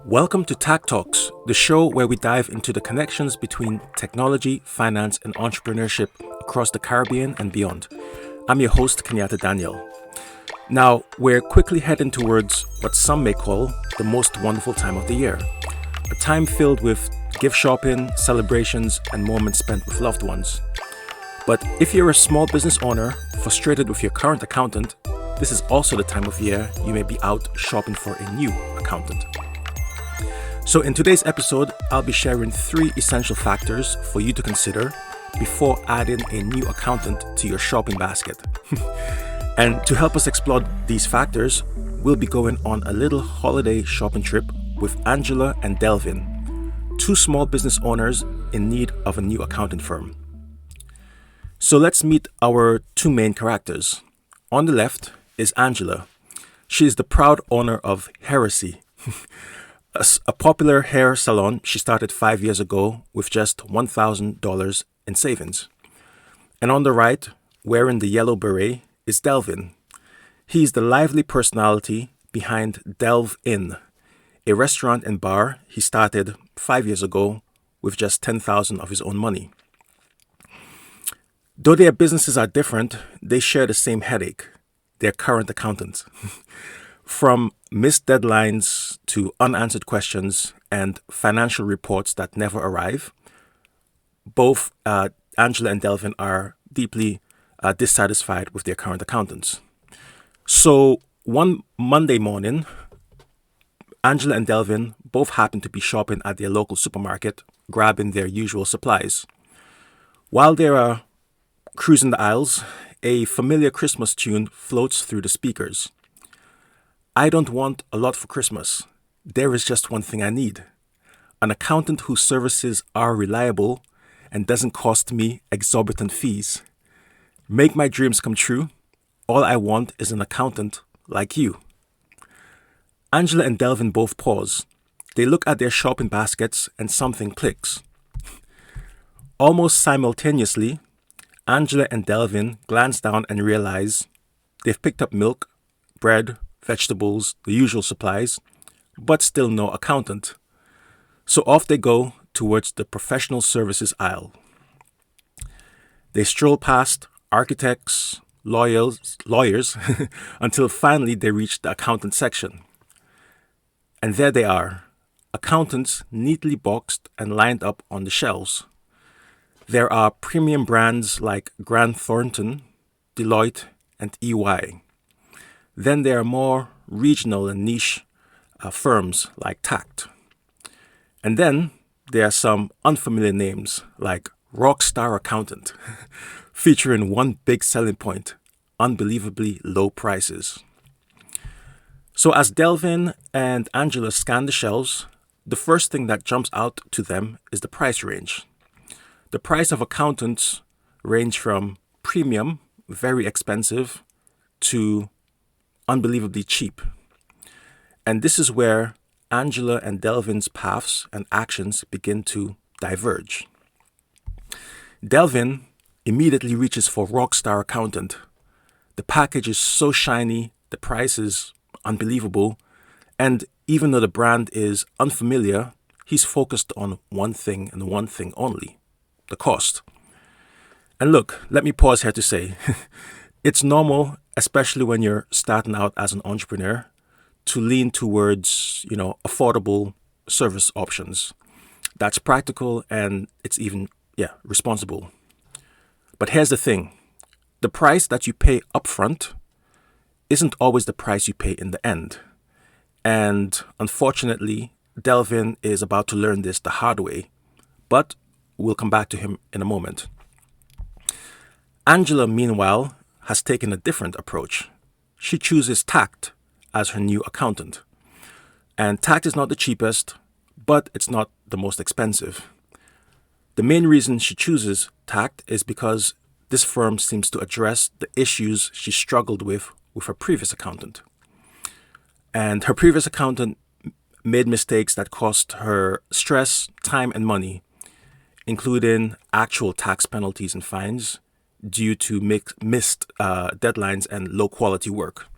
Welcome to TactTalks, the show where we dive into the connections between technology, finance, and entrepreneurship across the Caribbean and beyond. I'm your host, Kenyatta Daniel. Now, we're quickly heading towards what some may call the most wonderful time of the year, a time filled with gift shopping, celebrations, and moments spent with loved ones. But if you're a small business owner frustrated with your current accountant, this is also the time of year you may be out shopping for a new accountant. So in today's episode, I'll be sharing 3 essential factors for you to consider before adding a new accountant to your shopping basket. And to help us explore these factors, we'll be going on a little holiday shopping trip with Angela and Delvin, 2 small business owners in need of a new accounting firm. So let's meet our 2 main characters. On the left is Angela. She is the proud owner of Heresy, a popular hair salon she started 5 years ago with just $1,000 in savings. And on the right, wearing the yellow beret, is Delvin. He's the lively personality behind Delve Inn, a restaurant and bar he started 5 years ago with just $10,000 of his own money. Though their businesses are different, they share the same headache, their current accountant. From missed deadlines to unanswered questions and financial reports that never arrive, both Angela and Delvin are deeply dissatisfied with their current accountants. So one Monday morning, Angela and Delvin both happened to be shopping at their local supermarket, grabbing their usual supplies. While they are cruising the aisles, a familiar Christmas tune floats through the speakers. I don't want a lot for Christmas. There is just one thing I need. An accountant whose services are reliable and doesn't cost me exorbitant fees. Make my dreams come true. All I want is an accountant like you. Angela and Delvin both pause. They look at their shopping baskets and something clicks. Almost simultaneously, Angela and Delvin glance down and realize they've picked up milk, bread, vegetables, the usual supplies, but still no accountant. So off they go towards the professional services aisle. They stroll past architects, lawyers, until finally they reach the accountant section. And there they are, accountants neatly boxed and lined up on the shelves. There are premium brands like Grant Thornton, Deloitte, and EY. Then there are more regional and niche firms like Tact. And then there are some unfamiliar names like Rockstar Accountant, featuring one big selling point, unbelievably low prices. So as Delvin and Angela scan the shelves, the first thing that jumps out to them is the price range. The price of accountants range from premium, very expensive, to unbelievably cheap. And this is where Angela and Delvin's paths and actions begin to diverge. Delvin immediately reaches for Rockstar Accountant. The package is so shiny, the price is unbelievable, and even though the brand is unfamiliar, he's focused on one thing and one thing only, the cost. And look, let me pause here to say, it's normal, especially when you're starting out as an entrepreneur, to lean towards, affordable service options. That's practical and it's even, responsible. But here's the thing. The price that you pay upfront isn't always the price you pay in the end. And unfortunately, Delvin is about to learn this the hard way, but we'll come back to him in a moment. Angela, meanwhile, has taken a different approach. She chooses Tact as her new accountant. And Tact is not the cheapest, but it's not the most expensive. The main reason she chooses Tact is because this firm seems to address the issues she struggled with her previous accountant. And her previous accountant made mistakes that cost her stress, time, and money, including actual tax penalties and fines due to missed deadlines and low quality work.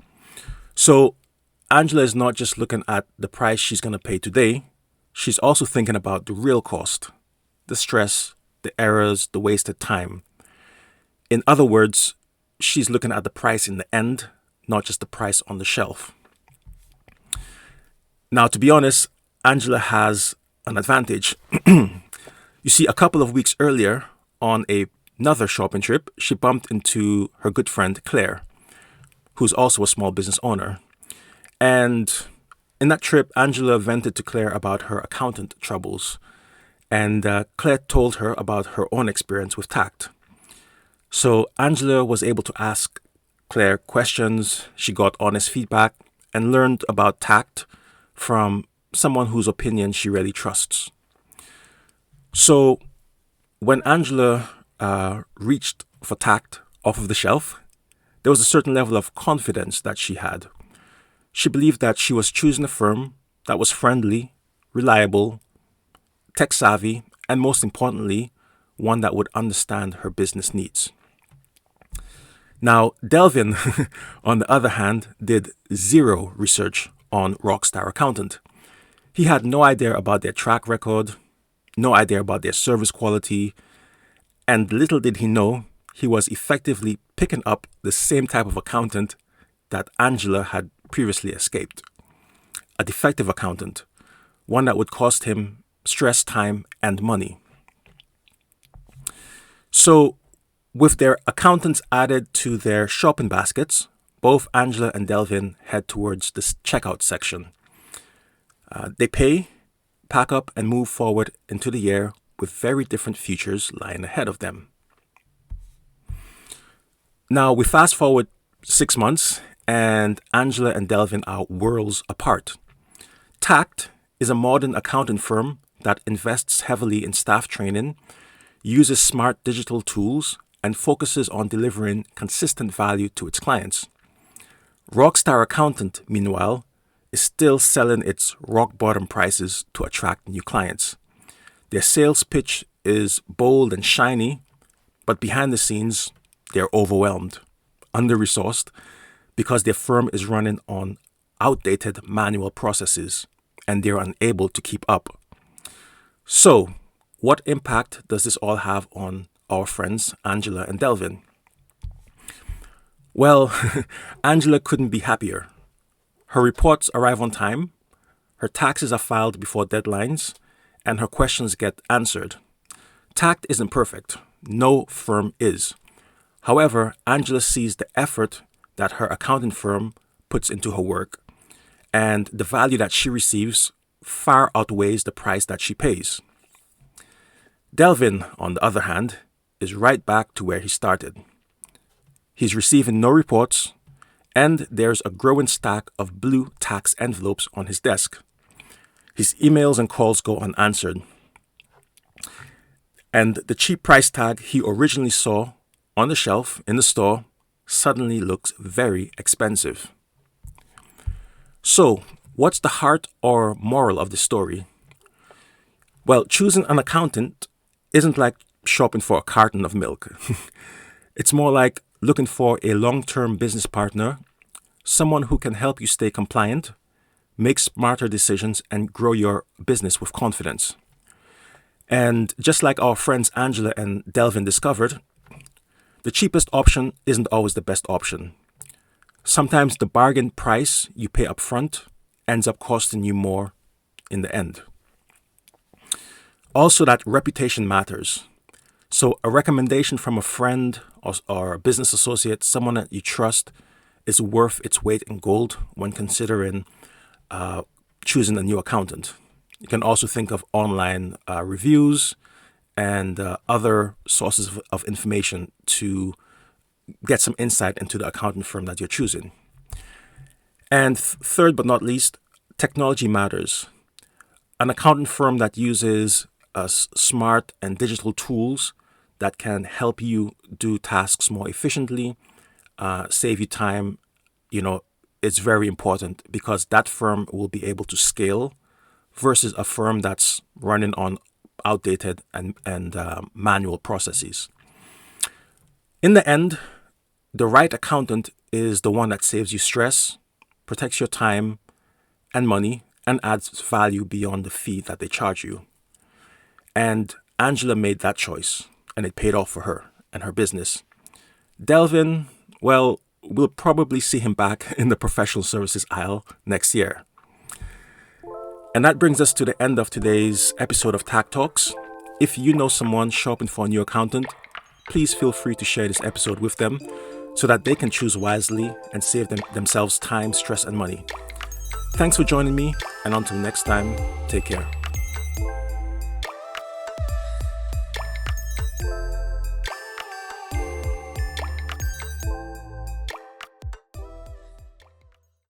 So Angela is not just looking at the price she's going to pay today, she's also thinking about the real cost, the stress, the errors, the wasted time. In other words, she's looking at the price in the end, not just the price on the shelf. Now, to be honest, Angela has an advantage. You see, a couple of weeks earlier, on another shopping trip, she bumped into her good friend Claire, who's also a small business owner. And in that trip, Angela vented to Claire about her accountant troubles. And Claire told her about her own experience with tact. So Angela was able to ask Claire questions, she got honest feedback, and learned about tact from someone whose opinion she really trusts. So when Angela reached for tact off of the shelf, there was a certain level of confidence that she had. She believed that she was choosing a firm that was friendly, reliable, tech-savvy, and most importantly, one that would understand her business needs. Now, Delvin, on the other hand, did zero research on Rockstar Accountant. He had no idea about their track record, no idea about their service quality, and little did he know, he was effectively picking up the same type of accountant that Angela had previously escaped. A defective accountant, one that would cost him stress, time, and money. So, with their accountants added to their shopping baskets, both Angela and Delvin head towards the checkout section. They pay, pack up, and move forward into the year with very different futures lying ahead of them. Now, we fast forward 6 months, and Angela and Delvin are worlds apart. Tact is a modern accounting firm that invests heavily in staff training, uses smart digital tools, and focuses on delivering consistent value to its clients. Rockstar Accountant, meanwhile, is still selling its rock bottom prices to attract new clients. Their sales pitch is bold and shiny, but behind the scenes, they're overwhelmed, under-resourced, because their firm is running on outdated manual processes and they're unable to keep up. So, what impact does this all have on our friends Angela and Delvin? Well, Angela couldn't be happier. Her reports arrive on time, her taxes are filed before deadlines, and her questions get answered. Tact isn't perfect. No firm is. However, Angela sees the effort that her accounting firm puts into her work, and the value that she receives far outweighs the price that she pays. Delvin, on the other hand, is right back to where he started. He's receiving no reports, and there's a growing stack of blue tax envelopes on his desk. His emails and calls go unanswered. And the cheap price tag he originally saw on the shelf in the store suddenly looks very expensive. So, what's the heart or moral of the story? Well, choosing an accountant isn't like shopping for a carton of milk. It's more like looking for a long-term business partner, someone who can help you stay compliant, make smarter decisions, and grow your business with confidence. And just like our friends Angela and Delvin discovered, the cheapest option isn't always the best option. Sometimes the bargain price you pay up front ends up costing you more in the end. Also, that reputation matters. So a recommendation from a friend or a business associate, someone that you trust, is worth its weight in gold when considering choosing a new accountant. You can also think of online reviews and other sources of information to get some insight into the accounting firm that you're choosing. And third but not least, technology matters. An accounting firm that uses smart and digital tools that can help you do tasks more efficiently, save you time, it's very important because that firm will be able to scale versus a firm that's running on outdated and manual processes. In the end, the right accountant is the one that saves you stress, protects your time, and money and adds value beyond the fee that they charge you. And Angela made that choice, and it paid off for her and her business. Delvin, well, we'll probably see him back in the professional services aisle next year. And that brings us to the end of today's episode of TactTalks. If you know someone shopping for a new accountant, please feel free to share this episode with them so that they can choose wisely and save themselves time, stress, and money. Thanks for joining me, and until next time, take care.